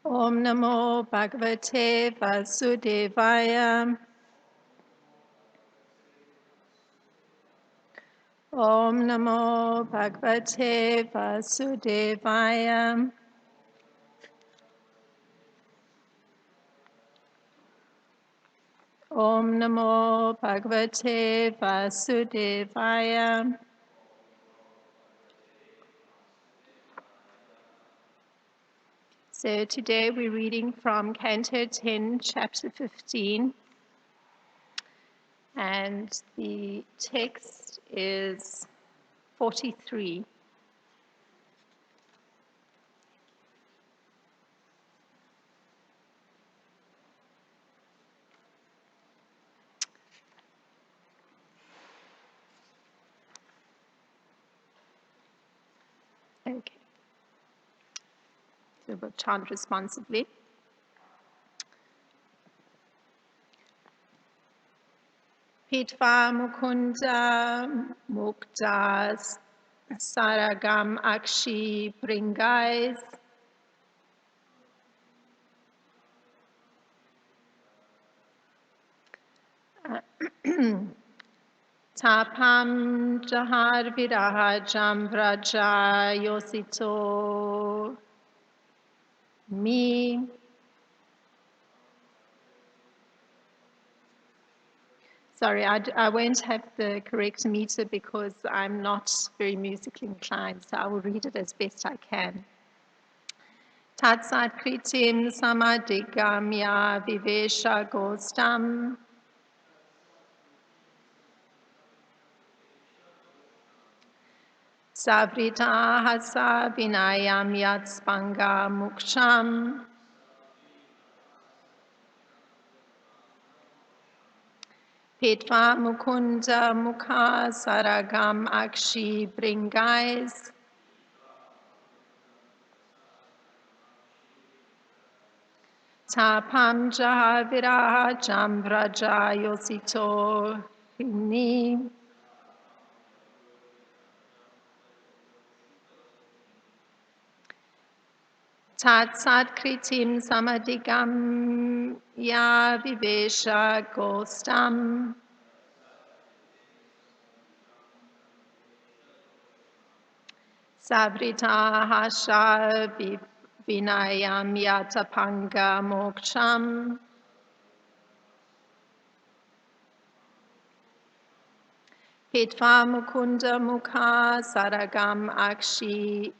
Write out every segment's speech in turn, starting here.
Om Namo Bhagavate Vasudevaya. Om Namo Bhagavate Vasudevaya. Om Namo Bhagavate Vasudevaya. So today we're reading from Canto 10, Chapter 15. And the text is 43. Okay. So we'll chant responsibly. Pitva Mukunda Muktas Saragam Akshi Bringais Tapam Jahar Viraha Jambraja Yosito Mi. Sorry, I won't have the correct meter because I'm not very musically inclined, so I will read it as best I can. Tatsat kritim samadigamya vivesha gostam savrita hasa vinayam yatspanga muksham Petva mukunda mukha saragam akshi bringais Tapam jaha viraha jambraja yosito hini Tatsat kritim samadigam ya vivesha gostam Savrita hasha vinayam yatapanga moksham Pitva mukunda mukha saragam akshi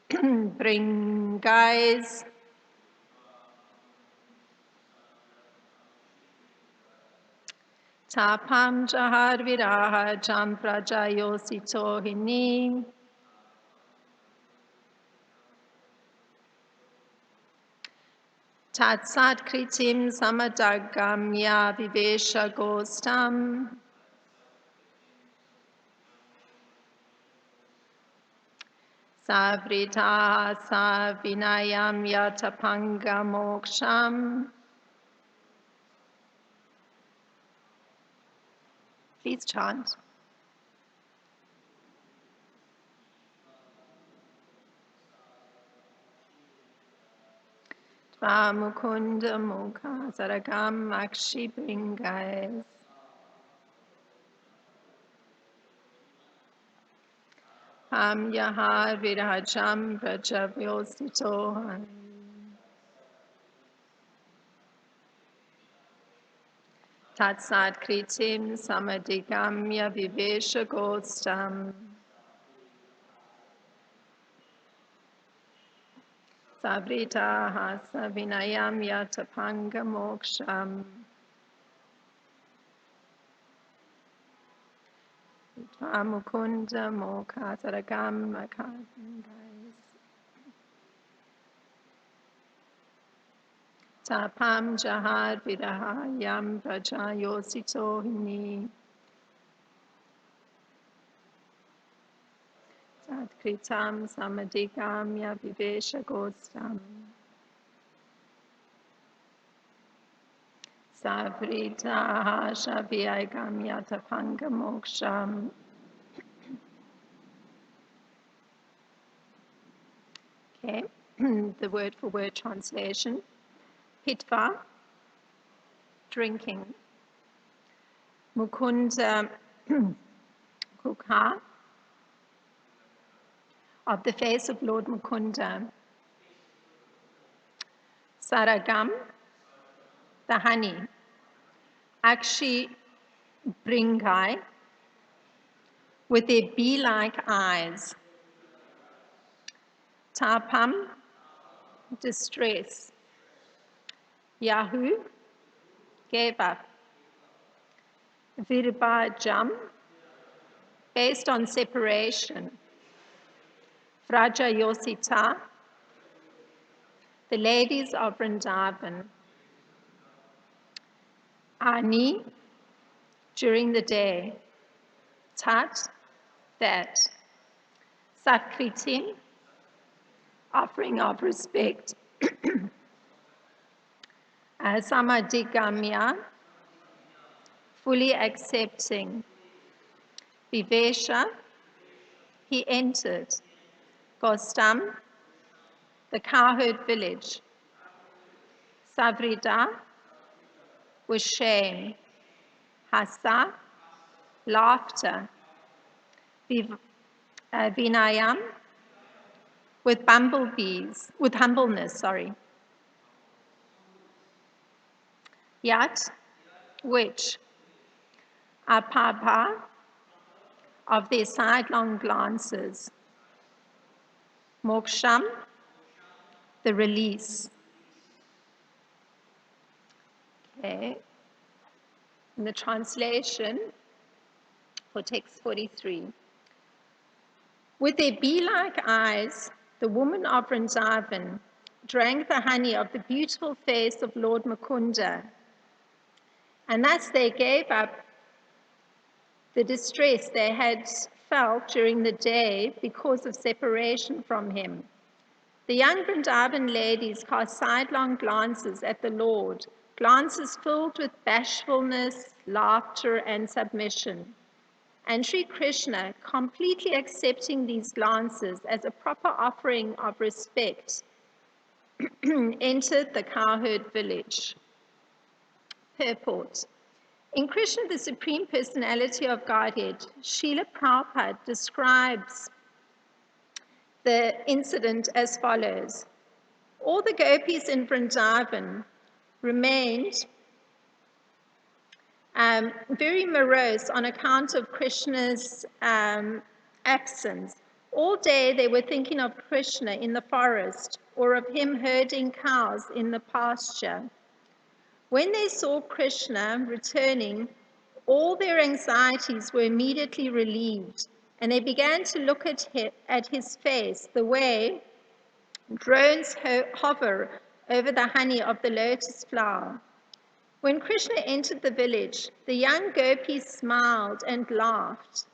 bringais Tapam jahar viraha jam prajayosito hini Tatsat kritim samadagamya vivesha gostam Savrita sa vinayam yatapanga moksham. Please chant. Tva mukunda mukha saragam akshi bringais. Ham yahar virajam prajavyosito. Tatsat kritim samadigamya vivesha gostam. Savrita hasa vinayam yatapanga moksham. Mukunda mokha saragam makandais. Tapam jahar viraha yam praja yosito hini. Tatkritam samadikam ya vivesha gostam. Savrita shavyagam yatapanga moksham. Okay, the word for word translation. Pitva, drinking. Mukunda Kukha, of the face of Lord Mukunda. Saragam, the honey. Akshi Bringai, with their bee-like eyes. Tapam, distress. Yahu, gave up. Virbajam, based on separation. Vraja Yosita, the ladies of Vrindavan. Ani, during the day. Tat, that. Satkritim, offering of respect. Samadigamya, fully accepting. Vivesha, he entered. Gostam, the cowherd village. Savrida, with shame. Hasa, laughter. Vinayam, with bumblebees, with humbleness, Yat, which. Apapa, of their sidelong glances. Moksham, the release. Okay. In the translation for text 43. With their bee-like eyes, the woman of Vrindavan drank the honey of the beautiful face of Lord Mukunda, and thus they gave up the distress they had felt during the day because of separation from him. The young Vrindavan ladies cast sidelong glances at the Lord, glances filled with bashfulness, laughter, and submission. And Sri Krishna, completely accepting these glances as a proper offering of respect, entered the cowherd village. Purport. In Krishna, the Supreme Personality of Godhead, Srila Prabhupada describes the incident as follows. All the gopis in Vrindavan remained very morose on account of Krishna's absence. All day they were thinking of Krishna in the forest or of him herding cows in the pasture. When they saw Krishna returning, all their anxieties were immediately relieved, and they began to look at his face the way drones hover over the honey of the lotus flower. When Krishna entered the village, the young gopis smiled and laughed.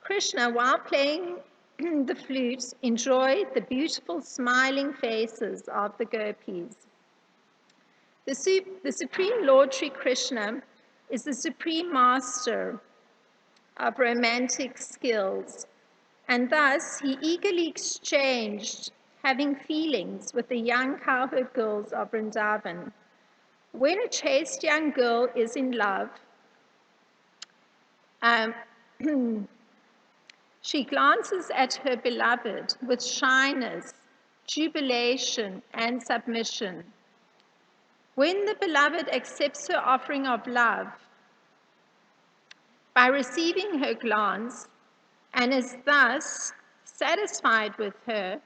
Krishna, while playing the flute, enjoyed the beautiful smiling faces of the gopis. The Supreme Lord Sri Krishna is the Supreme Master of romantic skills, and thus he eagerly exchanged having feelings with the young cowherd girls of Vrindavan. When a chaste young girl is in love, she glances at her beloved with shyness, jubilation, and submission. When the beloved accepts her offering of love by receiving her glance and is thus satisfied with her,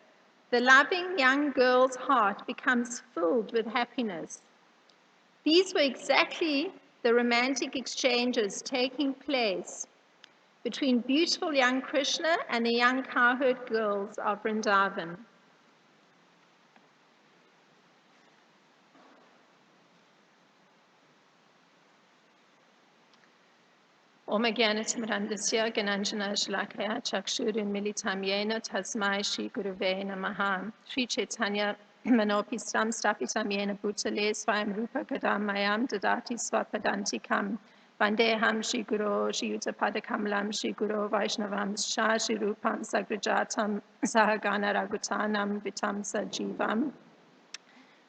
the loving young girl's heart becomes filled with happiness. These were exactly the romantic exchanges taking place between beautiful young Krishna and the young cowherd girls of Vrindavan. Om Jnanatimandasya Gananjana Shalakaya Chakshurinmilitam Yena Tasmai Shri Gurave Namaha. Sri Chaitanya Manopistam Stapitam Yena Bhutale Swayam Rupa Gadam Mayam Dadati Swapadantikam Vandeham Shri Guru Shri Yuttapada Kamalam Shri Guru Vaishnavam Sha Shri Rupam Sagrajatam Sahagana Raghutanam Vitam Sajivam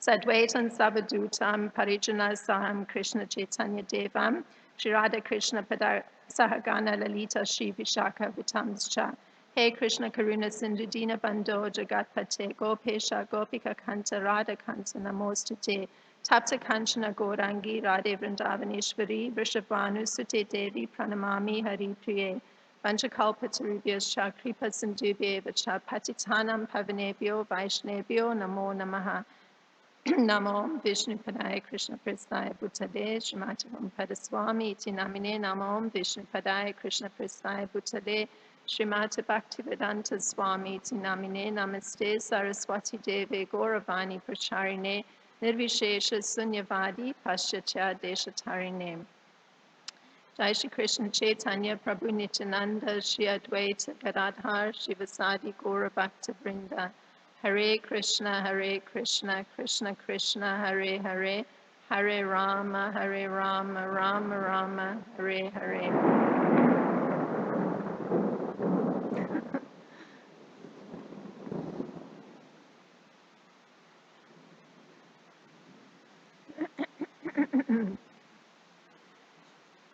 Sadvaitam Savadutam Parijana Saham Krishna Chaitanya Devam Shri Radha Krishna Pada Sahagana Lalita Shri Vishaka Vitamscha Hey Krishna Karuna Sindhu Dina Bando Jagat Pate Gopesha Gopika Kanta Radha Kanta Namostate Tapta Kanchana Gaurangi Radhe Vrindavaneshwari Vrishabhanu Sute Devi Pranamami Hari Priye Vanchakalpatarubhyascha Kripa Sindhubhye Vacha Patitanam Pavanebhyo Vaishnebhyo Namo Namaha Namo Vishnu Padaya Krishna Prasthaya Bhutale Srimati Padaswami Iti Namine Namo Vishnu Padaya Krishna Prasthaya Bhutale Srimati Bhaktivedanta Swami Iti Namine Namaste Saraswati Deve Gauravani Pracharine Nirvishesha Sunyavadi Paschatya Deshatarine Jai Shri Krishna Chaitanya Prabhu Nityananda Shri Advaita Gadadhar Shivasadi Gaura Bhakta Vrinda Hare Krishna Krishna Krishna Hare Hare Hare Rama Rama Rama Hare Hare.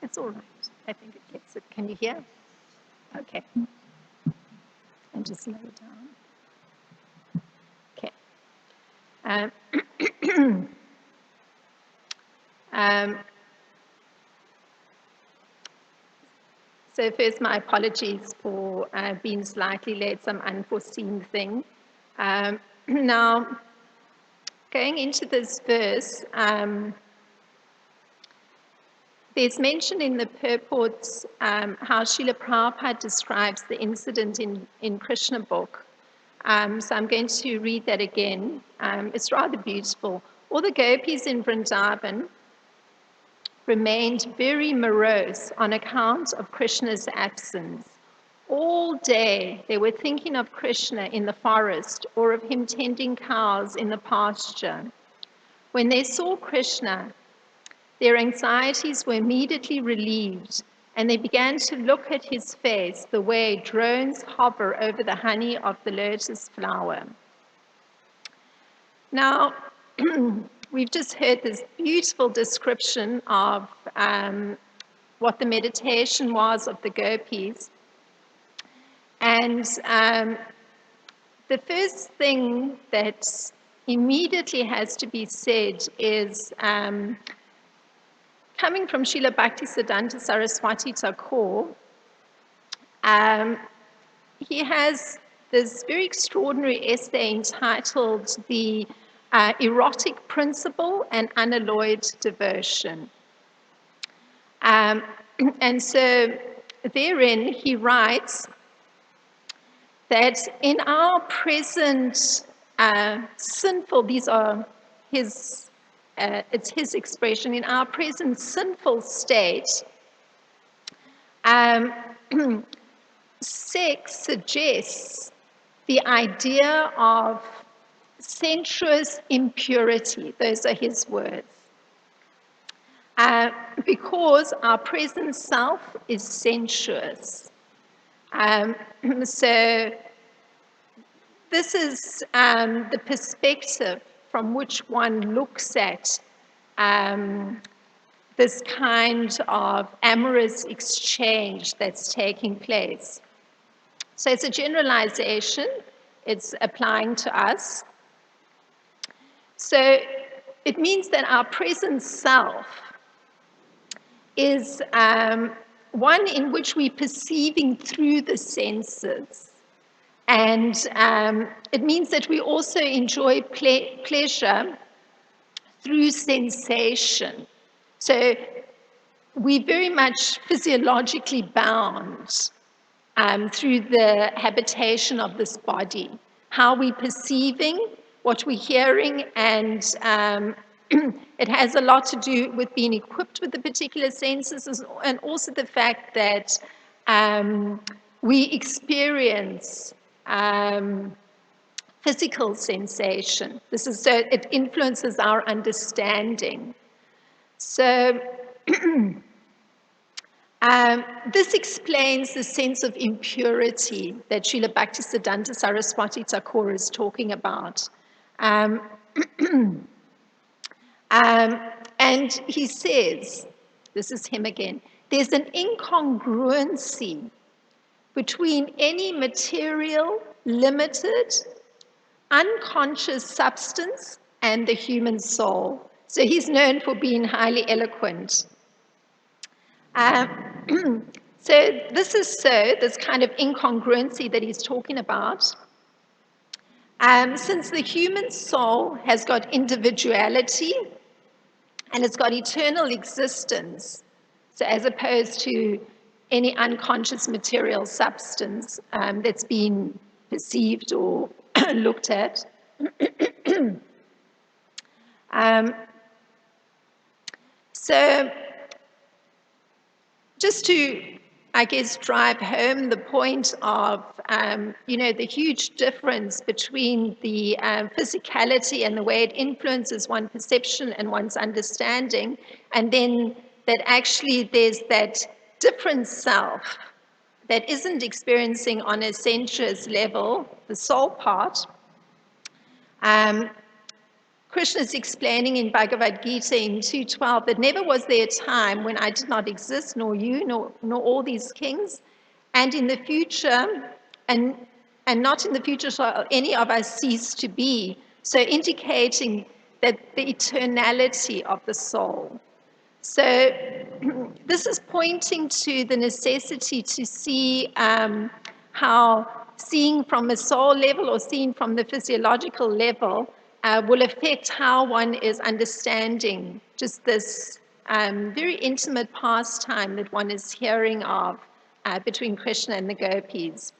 It's all right. I think it gets it. Can you hear? Okay. And just lower down. Okay. So first, my apologies for being slightly late, some unforeseen thing. Now, going into this verse, there's mention in the purports how Srila Prabhupada describes the incident in Krishna book. So I'm going to read that again. It's rather beautiful. All the gopis in Vrindavan remained very morose on account of Krishna's absence. All day they were thinking of Krishna in the forest or of him tending cows in the pasture. When they saw Krishna, their anxieties were immediately relieved, and they began to look at his face the way drones hover over the honey of the lotus flower. Now, we've just heard this beautiful description of what the meditation was of the gopis. And the first thing that immediately has to be said is coming from Srila Bhaktisiddhanta Saraswati Thakur. He has this very extraordinary essay entitled The Erotic Principle and Unalloyed Devotion. And so therein he writes that in our present sinful, these are his, it's his expression, in our present sinful state, sex suggests the idea of sensuous impurity. Those are his words. Because our present self is sensuous. So this is the perspective from which one looks at this kind of amorous exchange that's taking place. So it's a generalization, it's applying to us. So it means that our present self is one in which we're perceiving through the senses. And it means that we also enjoy pleasure through sensation. So we're very much physiologically bound through the habitation of this body, how we're perceiving, what we're hearing, and it has a lot to do with being equipped with the particular senses, and also the fact that we experience physical sensation. This is so it influences our understanding. So This explains the sense of impurity that Srila Bhaktisiddhanta Saraswati Thakur is talking about. Um, and he says, this is him again, there's an incongruency between any material, limited, unconscious substance and the human soul. So he's known for being highly eloquent. So this kind of incongruency that he's talking about, since the human soul has got individuality and it's got eternal existence, so as opposed to any unconscious material substance that's been perceived or looked at. So just to, I guess, drive home the point of, the huge difference between the physicality and the way it influences one's perception and one's understanding, and then that actually there's that different self that isn't experiencing on a sensuous level, the soul part. Krishna is explaining in Bhagavad Gita in 2.12 that never was there a time when I did not exist, nor you, nor all these kings, and in the future, and not in the future shall any of us cease to be. So indicating that the eternality of the soul. So this is pointing to the necessity to see how seeing from a soul level or seeing from the physiological level will affect how one is understanding just this very intimate pastime that one is hearing of between Krishna and the gopis.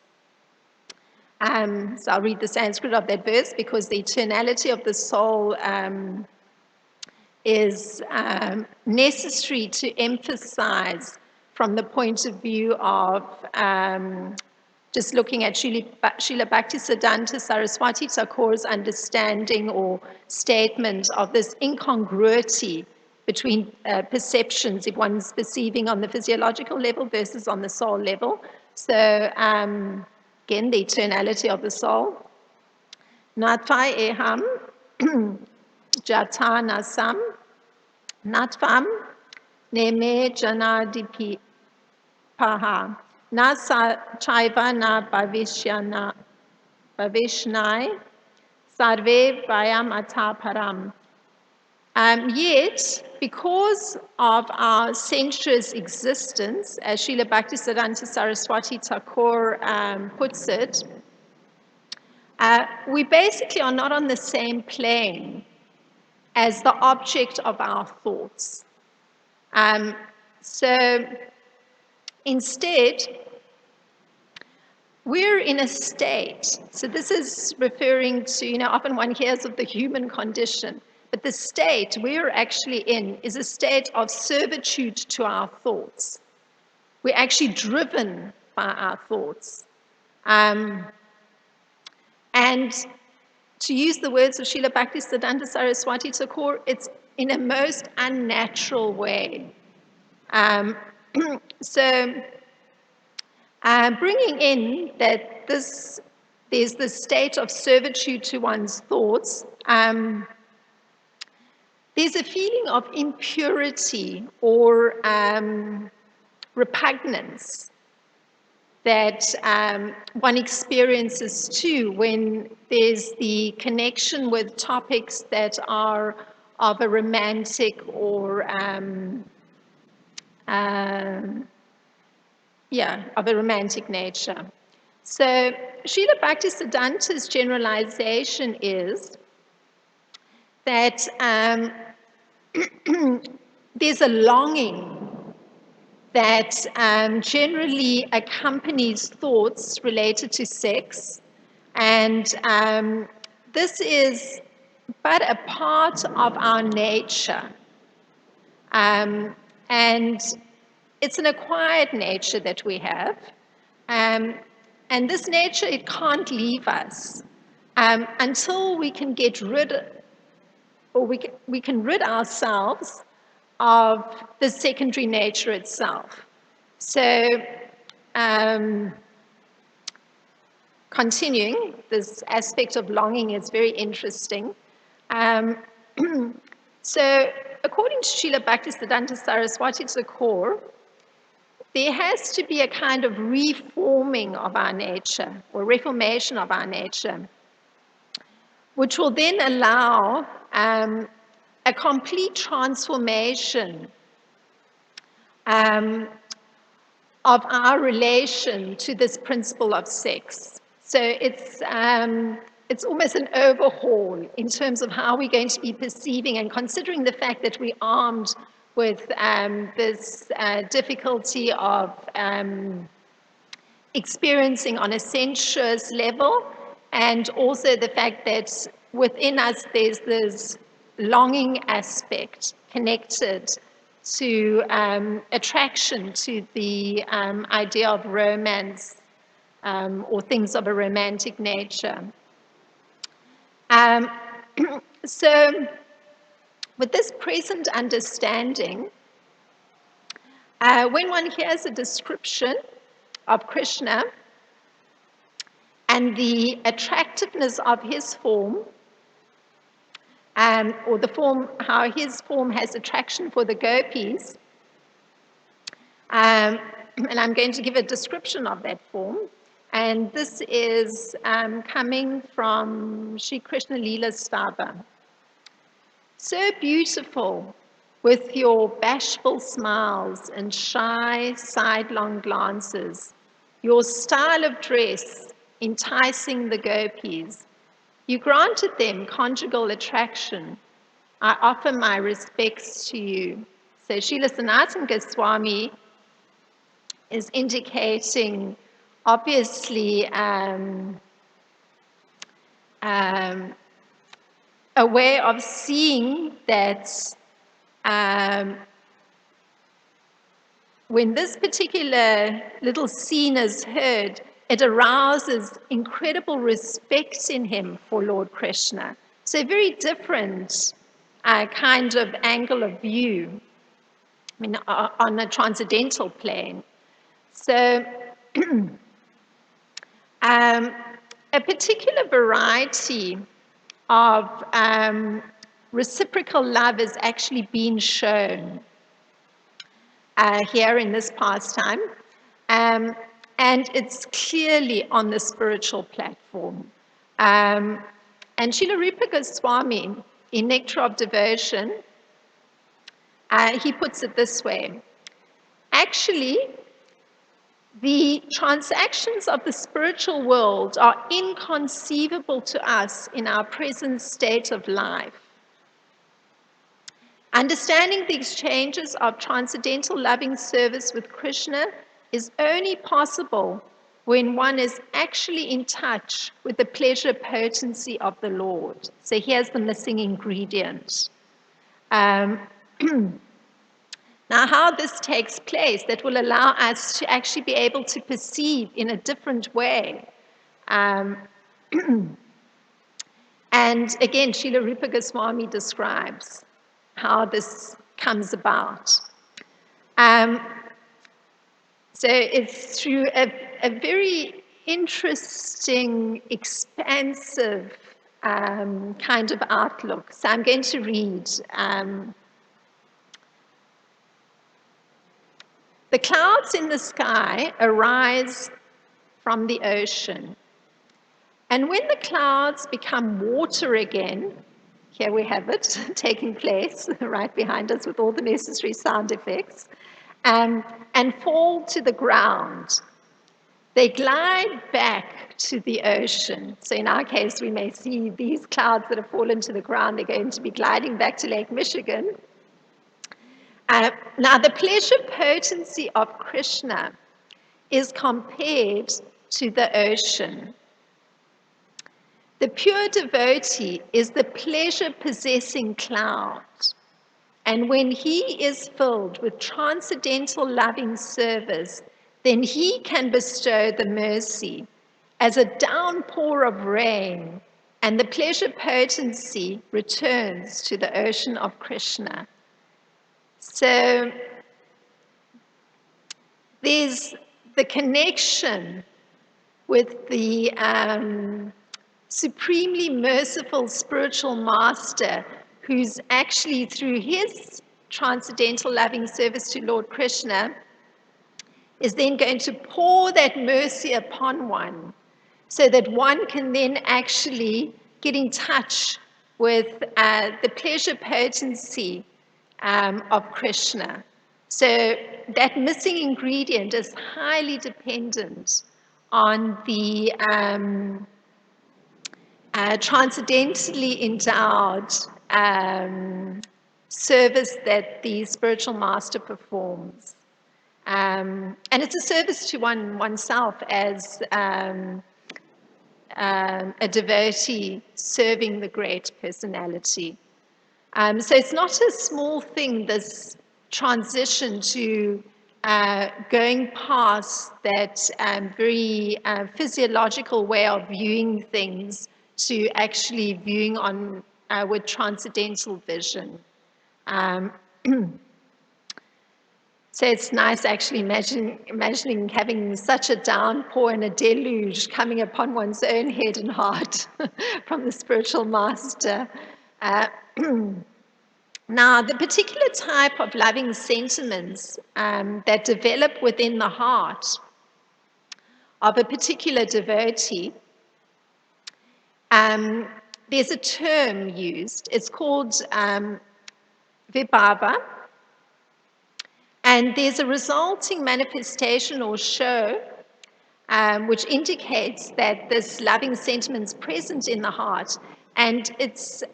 So I'll read the Sanskrit of that verse because the eternality of the soul is necessary to emphasize from the point of view of just looking at Srila Bhaktisiddhanta Saraswati Thakur's understanding or statement of this incongruity between perceptions, if one's perceiving on the physiological level versus on the soul level. So again, the eternality of the soul. Natvai eham jata nasam natvam neme janadipi paha. Na chaiva na bhavishnai sarve vayam ataparam. Yet, because of our sensuous existence, as Srila Bhaktisiddhanta Saraswati Thakur puts it, we basically are not on the same plane as the object of our thoughts. So instead, we're in a state, so this is referring to, often one hears of the human condition, but the state we're actually in is a state of servitude to our thoughts. We're actually driven by our thoughts. And to use the words of Srila Bhaktisiddhanta Saraswati Thakur, it's in a most unnatural way. So bringing in that there's this state of servitude to one's thoughts, there's a feeling of impurity or repugnance that one experiences too when there's the connection with topics that are of a romantic or of a romantic nature. So Srila Bhaktisiddhanta's generalization is that there's a longing that generally accompanies thoughts related to sex, and this is but a part of our nature. And it's an acquired nature that we have. And this nature, it can't leave us until we can get rid, or we can rid ourselves of the secondary nature itself. So, continuing, this aspect of longing is very interesting. Um, so, according to Srila Bhaktisiddhanta Saraswati Thakur, there has to be a kind of reforming of our nature, or reformation of our nature, which will then allow a complete transformation of our relation to this principle of sex. So it's almost an overhaul in terms of how we're going to be perceiving, and considering the fact that we're armed with this difficulty of experiencing on a sensuous level, and also the fact that within us there's this longing aspect connected to attraction to the idea of romance or things of a romantic nature. So, with this present understanding, when one hears a description of Krishna and the attractiveness of his form, or the form, how his form has attraction for the gopis, and I'm going to give a description of that form. And this is coming from Sri Krishna Leela Stava. So beautiful, with your bashful smiles and shy sidelong glances, your style of dress enticing the gopis. You granted them conjugal attraction. I offer my respects to you. So Srila Sanatana Goswami is indicating, obviously, a way of seeing that when this particular little scene is heard, it arouses incredible respect in him for Lord Krishna. So a very different kind of angle of view, I mean, on a transcendental plane. So a particular variety of reciprocal love is actually being shown here in this pastime, and it's clearly on the spiritual platform. And Srila Rupa Goswami, in Nectar of Devotion, he puts it this way. Actually, the transactions of the spiritual world are inconceivable to us in our present state of life. Understanding the exchanges of transcendental loving service with Krishna is only possible when one is actually in touch with the pleasure potency of the Lord. So here's the missing ingredient. Now, how this takes place, that will allow us to actually be able to perceive in a different way. And again, Srila Rupa Goswami describes how this comes about. So it's through a very interesting, expansive kind of outlook. So I'm going to read. The clouds in the sky arise from the ocean. And when the clouds become water again, here we have it taking place right behind us with all the necessary sound effects, and fall to the ground, they glide back to the ocean. So in our case, we may see these clouds that have fallen to the ground, they're going to be gliding back to Lake Michigan. Now, the pleasure potency of Krishna is compared to the ocean. The pure devotee is the pleasure-possessing cloud, and when he is filled with transcendental loving service, then he can bestow the mercy as a downpour of rain, and the pleasure potency returns to the ocean of Krishna. So there's the connection with the supremely merciful spiritual master, who's actually, through his transcendental loving service to Lord Krishna, is then going to pour that mercy upon one, so that one can then actually get in touch with the pleasure potency of Krishna. So that missing ingredient is highly dependent on the transcendentally endowed service that the spiritual master performs. And it's a service to oneself as a devotee serving the great personality. So it's not a small thing, this transition to going past that very physiological way of viewing things to actually viewing on with transcendental vision. So it's nice actually imagining having such a downpour and a deluge coming upon one's own head and heart from the spiritual master. Now, the particular type of loving sentiments that develop within the heart of a particular devotee, there's a term used. It's called vibhava. And there's a resulting manifestation or show which indicates that this loving sentiment is present in the heart, and it's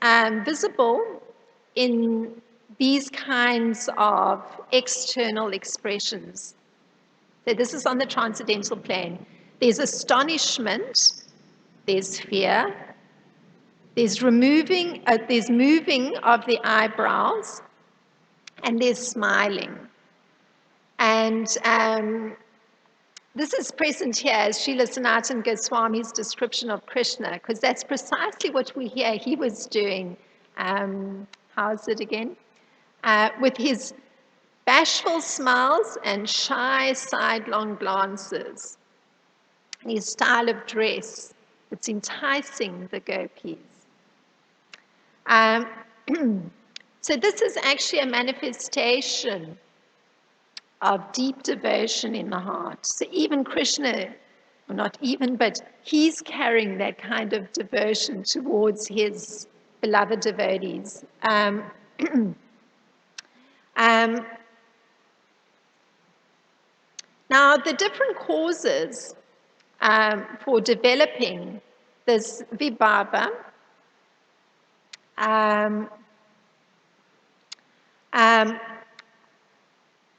visible in these kinds of external expressions. So this is on the transcendental plane. There's astonishment, there's fear, there's moving of the eyebrows, and there's smiling. And this is present here as Srila Sanatana Goswami's description of Krishna, because that's precisely what we hear he was doing. How's it again? With his bashful smiles and shy sidelong glances, and his style of dress, it's enticing the gopis. So this is actually a manifestation of deep devotion in the heart. So even Krishna, or not even, but he's carrying that kind of devotion towards his beloved devotees. Now, the different causes for developing this vibhava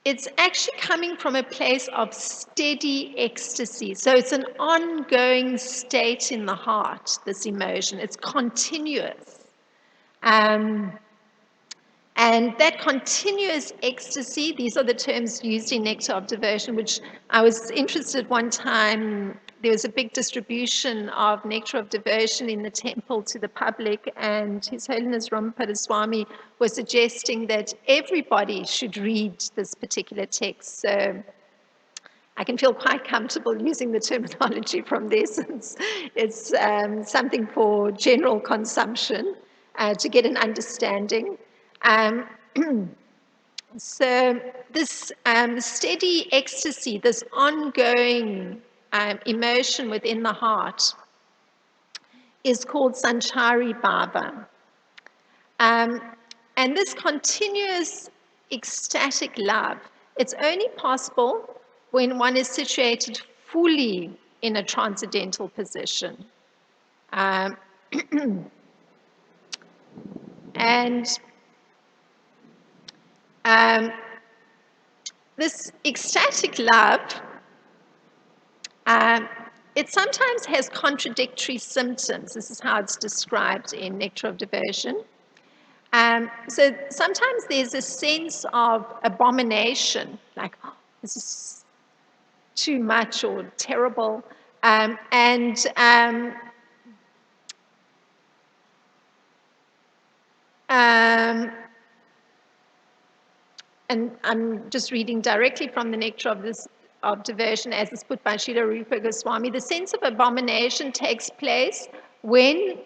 it's actually coming from a place of steady ecstasy. So it's an ongoing state in the heart, this emotion. It's continuous. And that continuous ecstasy, these are the terms used in Nectar of Devotion, which I was interested one time. There was a big distribution of Nectar of Devotion in the temple to the public, and His Holiness Ramapada Swami was suggesting that everybody should read this particular text. So I can feel quite comfortable using the terminology from this. It's something for general consumption to get an understanding. So this steady ecstasy, this ongoing emotion within the heart is called sanchari bhava. And this continuous ecstatic love, it's only possible when one is situated fully in a transcendental position. And this ecstatic love, it sometimes has contradictory symptoms. This is how it's described in Nectar of Devotion. So sometimes there's a sense of abomination, like, oh, this is too much or terrible. And I'm just reading directly from the Nectar of this of devotion, as is put by Srila Rupa Goswami, the sense of abomination takes place when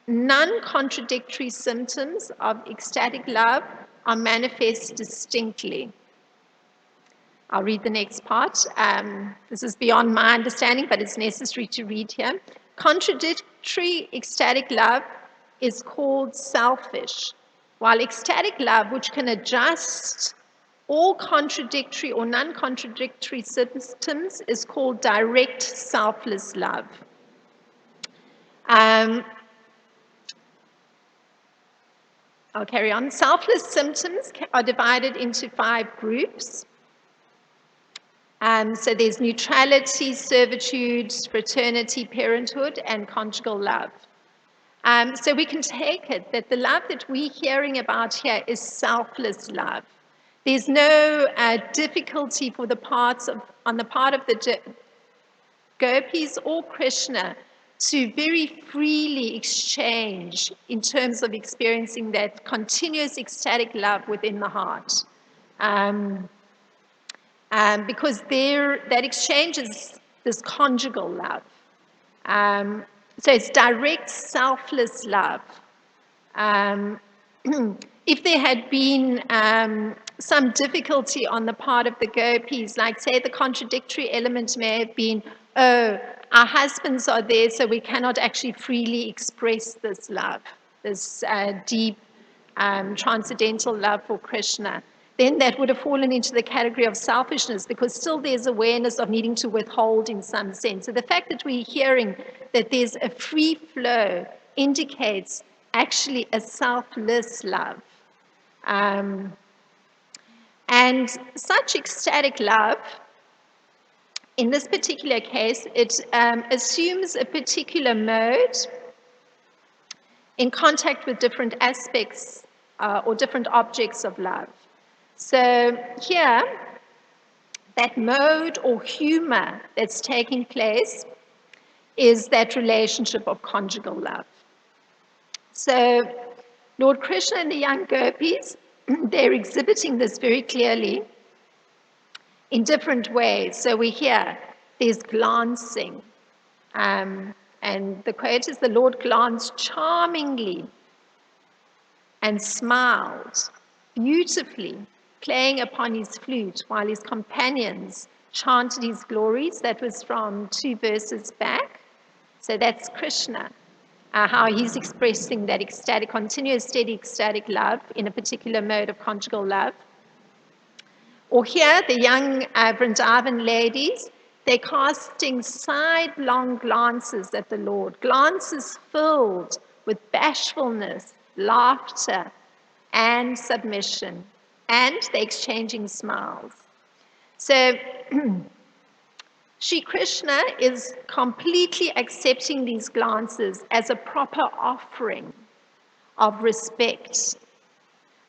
non-contradictory symptoms of ecstatic love are manifest distinctly. I'll read the next part. This is beyond my understanding, but it's necessary to read here. Contradictory ecstatic love is called selfish, while ecstatic love, which can adjust all contradictory or non-contradictory symptoms, is called direct selfless love. I'll carry on. Selfless symptoms are divided into 5 groups. So there's neutrality, servitude, fraternity, parenthood, and conjugal love. So we can take it that the love that we're hearing about here is selfless love. There's no difficulty on the part of the gopis or Krishna to very freely exchange in terms of experiencing that continuous ecstatic love within the heart. Because that exchange is this conjugal love. So it's direct, selfless love. If there had been some difficulty on the part of the gopis, like say the contradictory element may have been, oh, our husbands are there, so we cannot actually freely express this love, this deep transcendental love for Krishna, then that would have fallen into the category of selfishness, because still there's awareness of needing to withhold in some sense. So the fact that we're hearing that there's a free flow indicates actually a selfless love. And such ecstatic love, in this particular case, it assumes a particular mode in contact with different aspects or different objects of love. So here, that mode or humor that's taking place is that relationship of conjugal love. So Lord Krishna and the young gopis, they're exhibiting this very clearly in different ways. So we hear there's glancing. And the quote is, the Lord glanced charmingly and smiled beautifully, playing upon his flute while his companions chanted his glories. That was from 2 verses back. So that's Krishna, how he's expressing that ecstatic, continuous, steady ecstatic love in a particular mode of conjugal love. Or here, the young Vrindavan ladies, they're casting sidelong glances at the Lord, glances filled with bashfulness, laughter, and submission, and they're exchanging smiles. So Sri Krishna is completely accepting these glances as a proper offering of respect.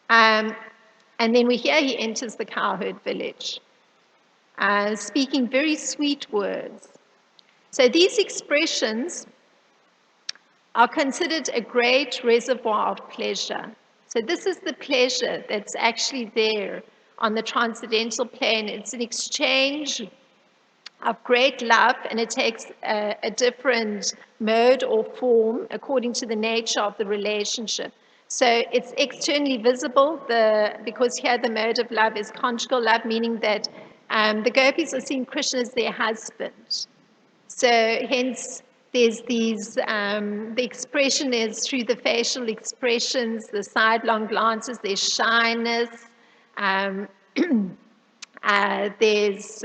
And then we hear he enters the cowherd village, speaking very sweet words. So these expressions are considered a great reservoir of pleasure. So this is the pleasure that's actually there on the transcendental plane. It's an exchange of great love, and it takes a different mode or form according to the nature of the relationship. So it's externally visible, because here the mode of love is conjugal love, meaning that the gopis are seeing Krishna as their husband. So hence there's these, the expression is through the facial expressions, the sidelong glances, there's shyness, there's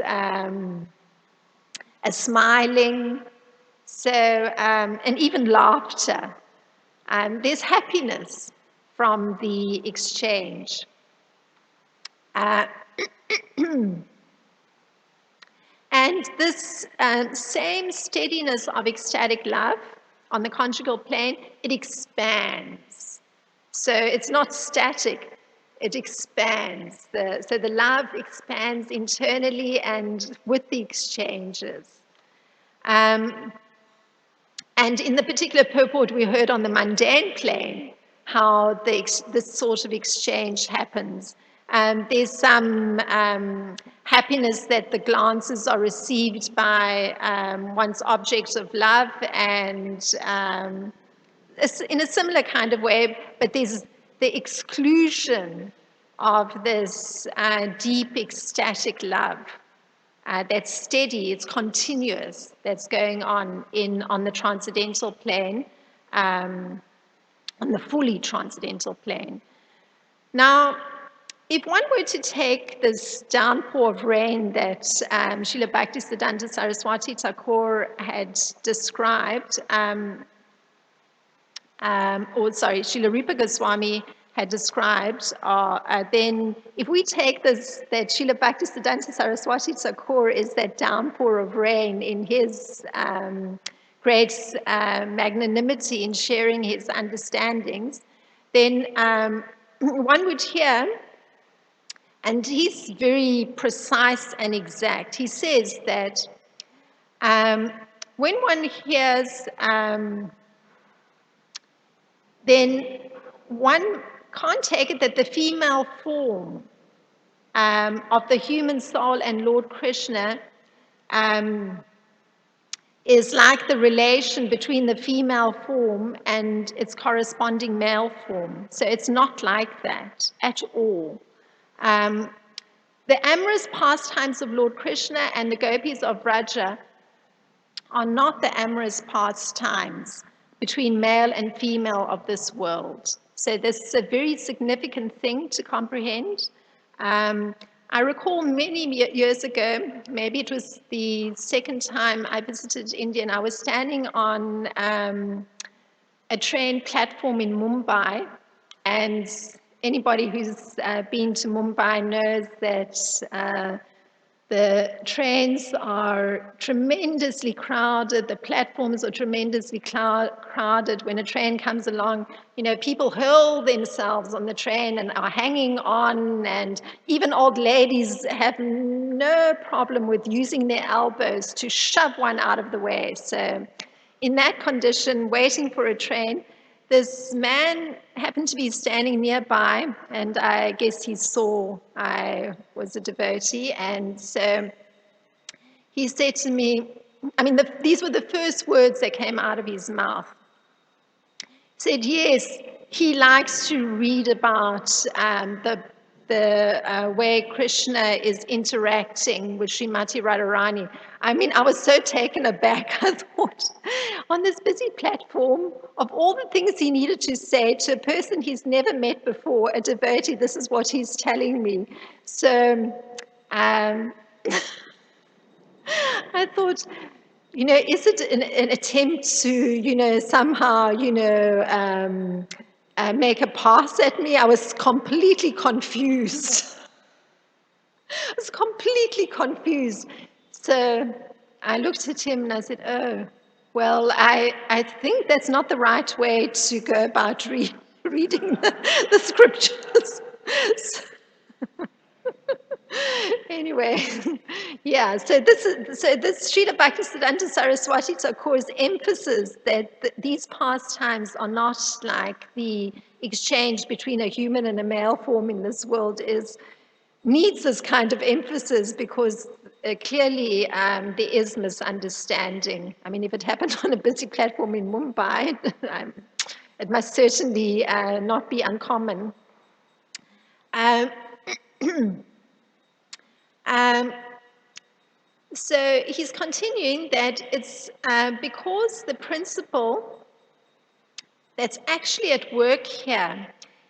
a smiling, so, and even laughter. There's happiness from the exchange. And this same steadiness of ecstatic love on the conjugal plane, it expands. So it's not static, it expands. So the love expands internally and with the exchanges. And in the particular purport we heard on the mundane plane, how this sort of exchange happens. There's some happiness that the glances are received by one's objects of love, and in a similar kind of way, but there's the exclusion of this deep ecstatic love that's steady, it's continuous, that's going on the transcendental plane, on the fully transcendental plane. Now, if one were to take this downpour of rain that Srila Bhaktisiddhanta Saraswati Thakur had described, Srila Rupa Goswami had described, then if we take this, that Srila Bhaktisiddhanta Saraswati Thakur is that downpour of rain in his great magnanimity in sharing his understandings, then one would hear, and he's very precise and exact, he says that when one hears then one can't take it that the female form of the human soul and Lord Krishna is like the relation between the female form and its corresponding male form. So it's not like that at all. The amorous pastimes of Lord Krishna and the gopis of Vraja are not the amorous pastimes between male and female of this world. So this is a very significant thing to comprehend. I recall many years ago, maybe it was the second time I visited India, and I was standing on a train platform in Mumbai, and anybody who's been to Mumbai knows that the trains are tremendously crowded, the platforms are tremendously crowded. When a train comes along, people hurl themselves on the train and are hanging on, and even old ladies have no problem with using their elbows to shove one out of the way. So in that condition, waiting for a train, this man happened to be standing nearby, and I guess he saw I was a devotee, and so he said to me, these were the first words that came out of his mouth. He said, yes, he likes to read about the way Krishna is interacting with Srimati Radharani. I was so taken aback. I thought, on this busy platform, of all the things he needed to say to a person he's never met before, a devotee, this is what he's telling me. So I thought, is it an attempt to, somehow, make a pass at me? I was completely confused. I was completely confused. So I looked at him and I said, oh, well, I think that's not the right way to go about reading the scriptures. Anyway, yeah, so this Srila Bhaktisiddhanta Saraswati Thakur's emphasis that these pastimes are not like the exchange between a human and a male form in this world needs this kind of emphasis, because clearly there is misunderstanding. If it happened on a busy platform in Mumbai, it must certainly not be uncommon. So he's continuing that it's because the principle that's actually at work here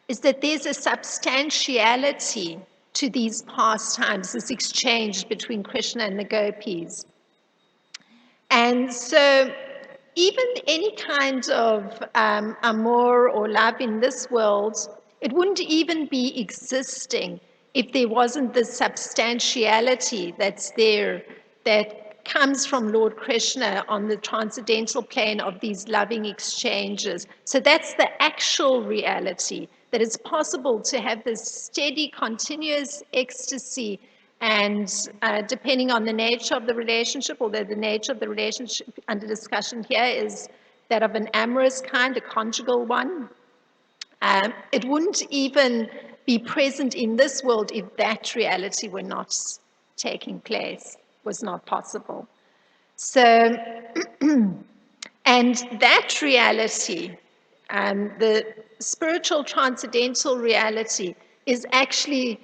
is that there's a substantiality to these pastimes, this exchange between Krishna and the gopis. And so even any kind of amour or love in this world, it wouldn't even be existing if there wasn't the substantiality that's there, that comes from Lord Krishna on the transcendental plane of these loving exchanges. So that's the actual reality, that it's possible to have this steady, continuous ecstasy, and depending on the nature of the relationship, although the nature of the relationship under discussion here is that of an amorous kind, a conjugal one, it wouldn't even be present in this world if that reality were not taking place was not possible. So, and that reality, the spiritual transcendental reality, is actually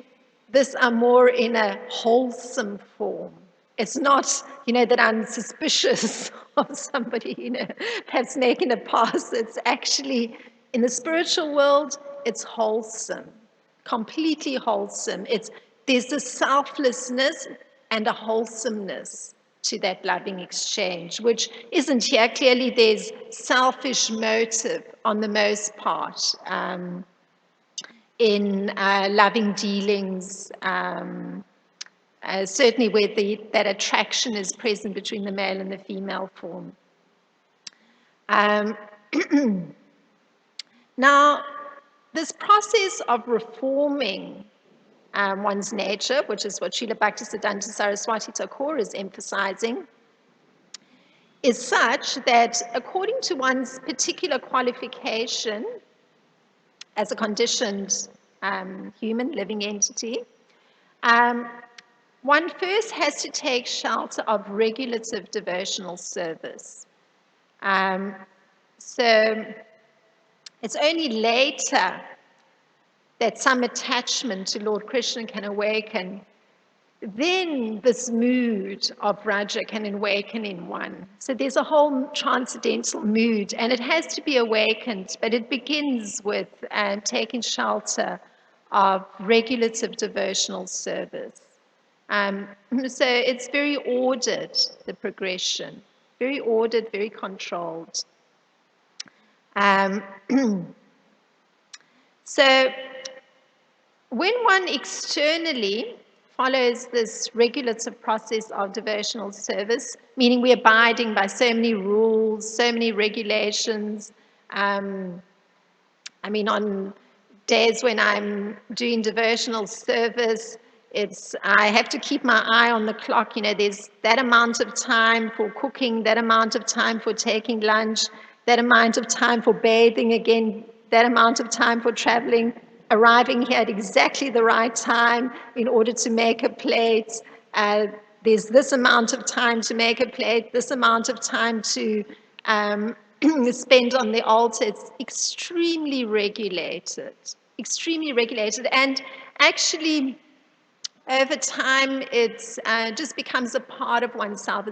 this amour in a wholesome form. It's not, that I'm suspicious of somebody, perhaps making a pass. It's actually, in the spiritual world, it's wholesome, completely wholesome. There's a selflessness and a wholesomeness to that loving exchange, which isn't here. Clearly, there's selfish motive on the most part in loving dealings, certainly where that attraction is present between the male and the female form. Now, this process of reforming one's nature, which is what Srila Bhaktisiddhanta Saraswati Thakur is emphasizing, is such that according to one's particular qualification as a conditioned human living entity, one first has to take shelter of regulative devotional service. So it's only later that some attachment to Lord Krishna can awaken. Then this mood of Raja can awaken in one. So there's a whole transcendental mood, and it has to be awakened, but it begins with taking shelter of regulative devotional service. So it's very ordered, the progression, very ordered, very controlled. So when one externally follows this regulative process of devotional service, meaning we're abiding by so many rules, so many regulations. On days when I'm doing devotional service, I have to keep my eye on the clock. There's that amount of time for cooking, that amount of time for taking lunch, that amount of time for bathing again, that amount of time for traveling, arriving here at exactly the right time in order to make a plate. There's this amount of time to make a plate, this amount of time to spend on the altar. It's extremely regulated, and actually over time it just becomes a part of oneself.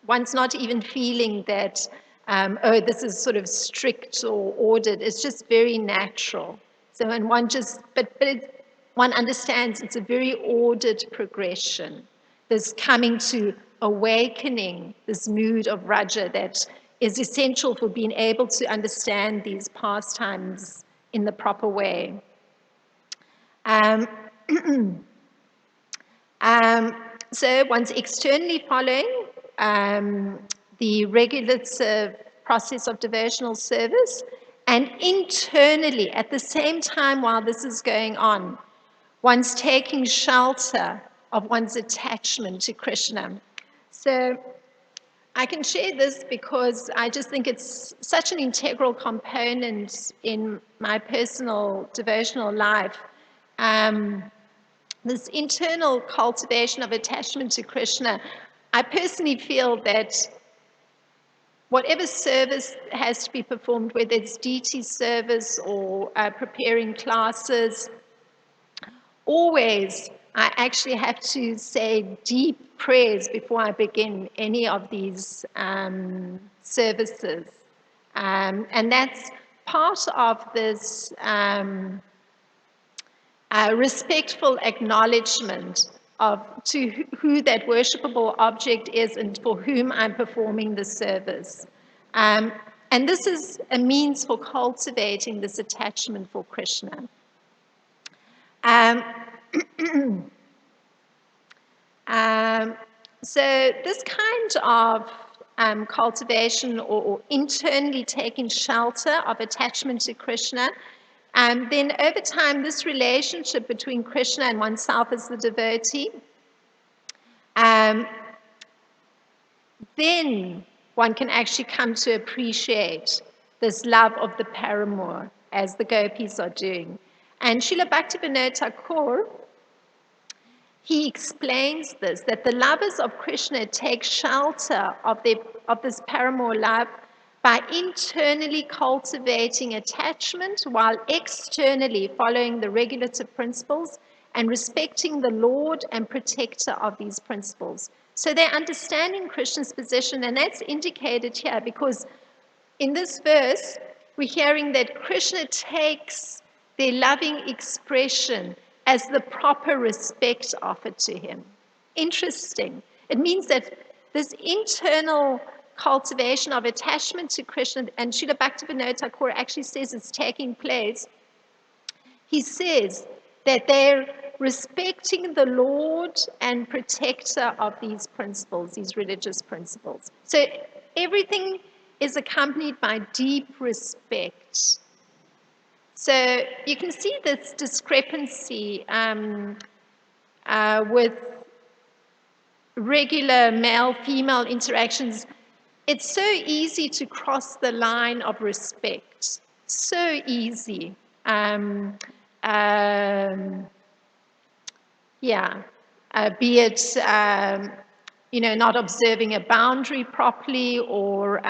One's not even feeling that this is sort of strict or ordered. It's just very natural. So when one one understands it's a very ordered progression. This coming to awakening this mood of Raja that is essential for being able to understand these pastimes in the proper way. So one's externally following the regulative process of devotional service, and internally, at the same time while this is going on, one's taking shelter of one's attachment to Krishna. So I can share this because I just think it's such an integral component in my personal devotional life. This internal cultivation of attachment to Krishna, I personally feel that whatever service has to be performed, whether it's deity service or preparing classes, always I actually have to say deep prayers before I begin any of these services. And that's part of this respectful acknowledgement to who that worshipable object is and for whom I'm performing the service. And this is a means for cultivating this attachment for Krishna. So this kind of cultivation or internally taking shelter of attachment to Krishna, then over time, this relationship between Krishna and oneself as the devotee, then one can actually come to appreciate this love of the paramour as the gopis are doing. And Srila Bhaktivinoda Thakur, he explains this, that the lovers of Krishna take shelter of this paramour love by internally cultivating attachment while externally following the regulative principles and respecting the Lord and protector of these principles. So they're understanding Krishna's position, and that's indicated here because in this verse, we're hearing that Krishna takes their loving expression as the proper respect offered to him. Interesting. It means that this internal cultivation of attachment to Krishna, and Srila Bhaktivinoda Thakur actually says it's taking place. He says that they're respecting the Lord and protector of these principles, these religious principles. So everything is accompanied by deep respect. So you can see this discrepancy with regular male-female interactions. It's so easy to cross the line of respect. So easy. Be it not observing a boundary properly, or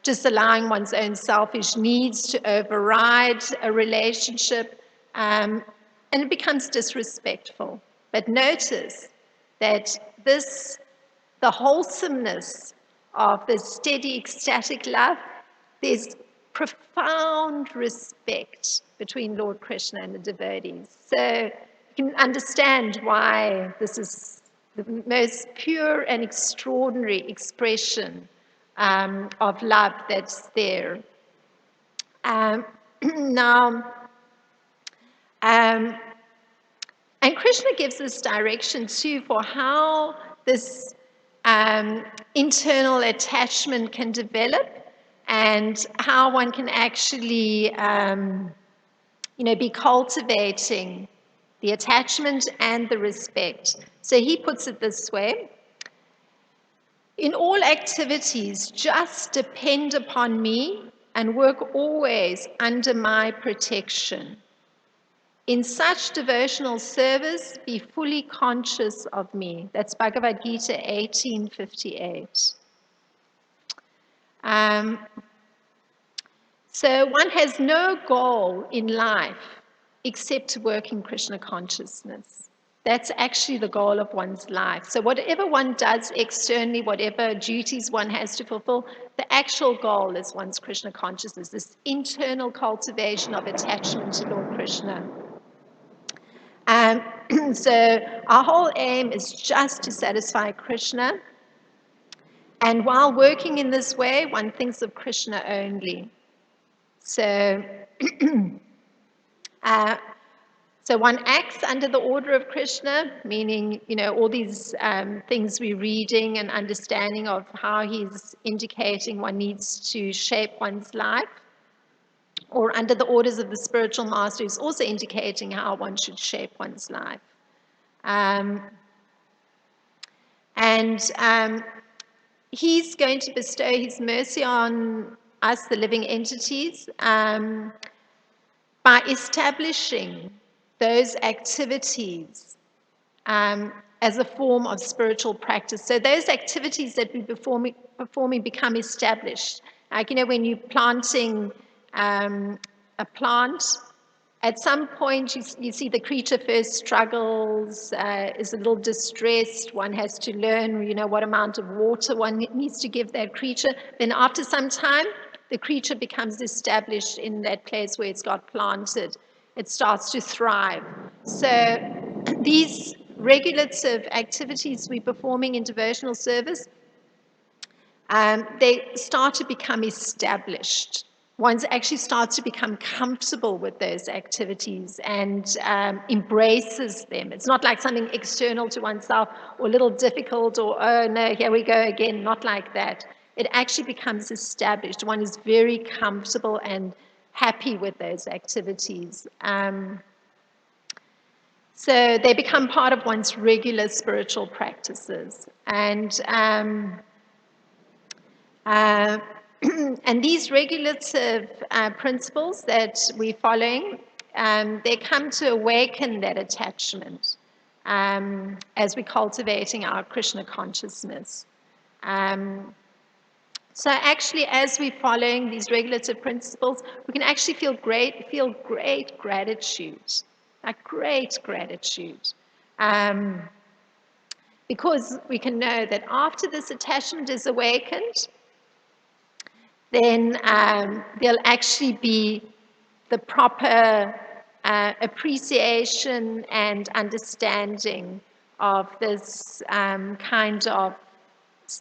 just allowing one's own selfish needs to override a relationship, and it becomes disrespectful. But notice that the wholesomeness of the steady ecstatic love, there's profound respect between Lord Krishna and the devotees. So you can understand why this is the most pure and extraordinary expression of love that's there. And Krishna gives us direction too for how this internal attachment can develop, and how one can actually be cultivating the attachment and the respect. So he puts it this way: in all activities, just depend upon me and work always under my protection. In such devotional service, be fully conscious of me. That's Bhagavad Gita 18:58. So one has no goal in life except to work in Krishna consciousness. That's actually the goal of one's life. So whatever one does externally, whatever duties one has to fulfill, the actual goal is one's Krishna consciousness, this internal cultivation of attachment to Lord Krishna. So our whole aim is just to satisfy Krishna. And while working in this way, one thinks of Krishna only. So, so one acts under the order of Krishna, meaning, all these things we're reading and understanding of how he's indicating one needs to shape one's life, or under the orders of the spiritual master, who's also indicating how one should shape one's life. He's going to bestow his mercy on us, the living entities, by establishing those activities as a form of spiritual practice. So those activities that we're performing become established. Like, when you're planting a plant, at some point you see the creature first struggles, is a little distressed. One has to learn, what amount of water one needs to give that creature. Then after some time, the creature becomes established in that place where it's got planted. It starts to thrive. So these regulative activities we're performing in devotional service, they start to become established. One actually starts to become comfortable with those activities and embraces them. It's not like something external to oneself, or a little difficult, or, oh no, here we go again, not like that. It actually becomes established. One is very comfortable and happy with those activities. So they become part of one's regular spiritual practices. And these regulative principles that we're following, they come to awaken that attachment. as we're cultivating our Krishna consciousness. So actually, as we're following these regulative principles, we can actually feel great gratitude, like great gratitude. Because we can know that after this attachment is awakened, then there'll actually be the proper appreciation and understanding of this kind of,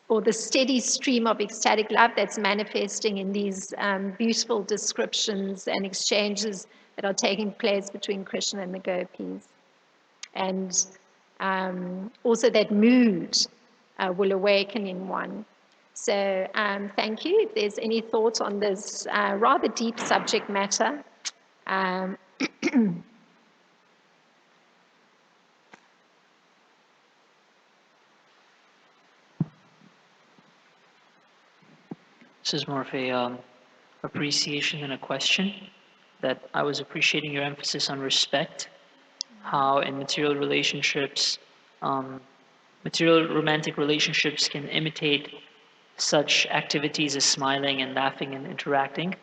or the steady stream of ecstatic love that's manifesting in these beautiful descriptions and exchanges that are taking place between Krishna and the gopis. And also that mood will awaken in one. So thank you. If there's any thoughts on this rather deep subject matter. This is more of a appreciation than a question. That I was appreciating your emphasis on respect, how in material relationships, material romantic relationships can imitate such activities as smiling and laughing and interacting,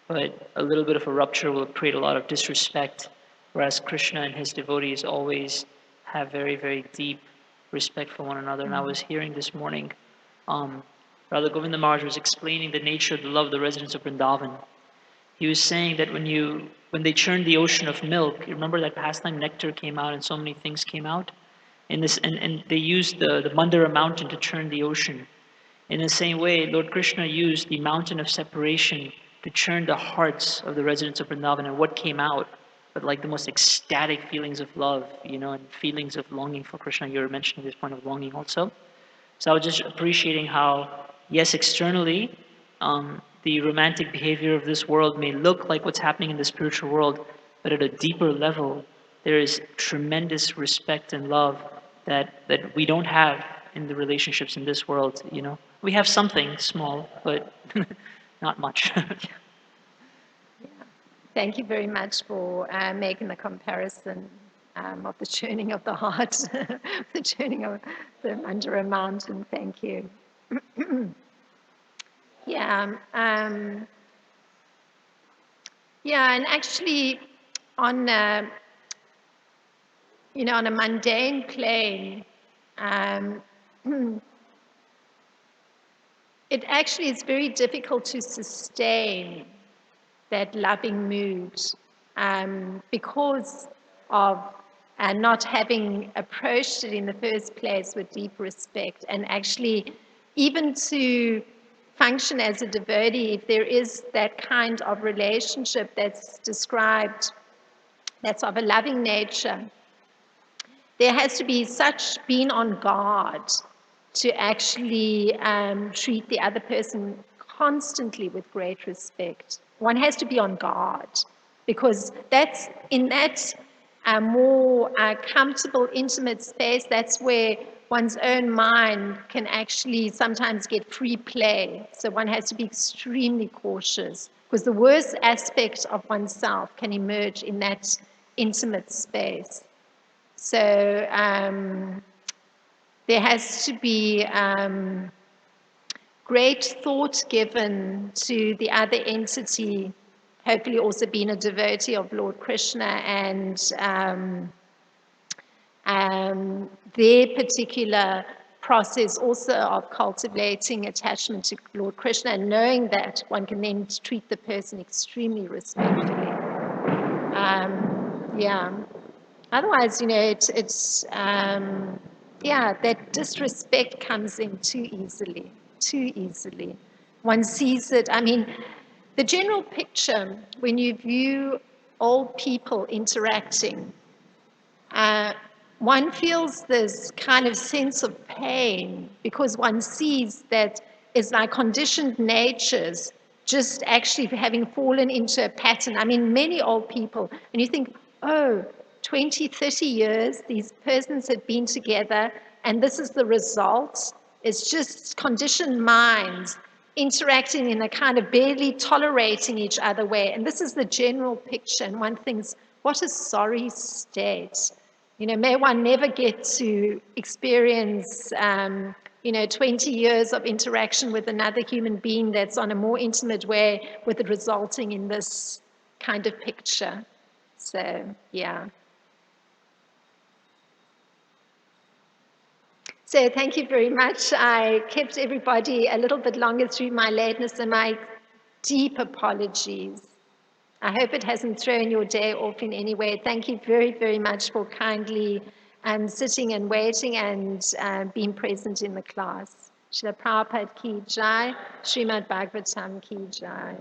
but a little bit of a rupture will create a lot of disrespect, whereas Krishna and his devotees always have very, very deep respect for one another. And I was hearing this morning, Radha Govinda Maharaj was explaining the nature of the love of the residents of Vrindavan. He was saying that when they churned the ocean of milk, you remember that pastime nectar came out and so many things came out? And they used the Mandara mountain to churn the ocean. In the same way, Lord Krishna used the mountain of separation to churn the hearts of the residents of Vrindavan, and what came out, but like the most ecstatic feelings of love, and feelings of longing for Krishna. You were mentioning this point of longing also. So I was just appreciating how, yes, externally, the romantic behavior of this world may look like what's happening in the spiritual world, but at a deeper level, there is tremendous respect and love that we don't have in the relationships in this world. We have something small, but not much. Thank you very much for making the comparison of the churning of the heart, the churning of the under a mountain. Thank you. Yeah. Yeah, and actually, on on a mundane plane, it actually is very difficult to sustain that loving mood because of not having approached it in the first place with deep respect. And actually, even to function as a devotee, if there is that kind of relationship that's described, that's of a loving nature, there has to be such being on guard to actually treat the other person constantly with great respect. One has to be on guard because that's in that more comfortable, intimate space, that's where one's own mind can actually sometimes get free play. So one has to be extremely cautious because the worst aspect of oneself can emerge in that intimate space. So there has to be great thought given to the other entity, hopefully also being a devotee of Lord Krishna, and their particular process also of cultivating attachment to Lord Krishna, and knowing that one can then treat the person extremely respectfully. Yeah. Otherwise, it's that disrespect comes in too easily, too easily. One sees it. I mean, the general picture when you view old people interacting, one feels this kind of sense of pain because one sees that it's like conditioned natures just actually having fallen into a pattern. I mean, many old people, and you think, oh, 20, 30 years, these persons have been together, and this is the result. It's just conditioned minds interacting in a kind of barely tolerating each other way. And this is the general picture. And one thinks, what a sorry state. May one never get to experience, 20 years of interaction with another human being that's on a more intimate way, with it resulting in this kind of picture. So, yeah. So thank you very much. I kept everybody a little bit longer through my lateness, and my deep apologies. I hope it hasn't thrown your day off in any way. Thank you very, very much for kindly sitting and waiting and being present in the class. Srila Prabhupada ki jai, Srimad Bhagavatam ki jai.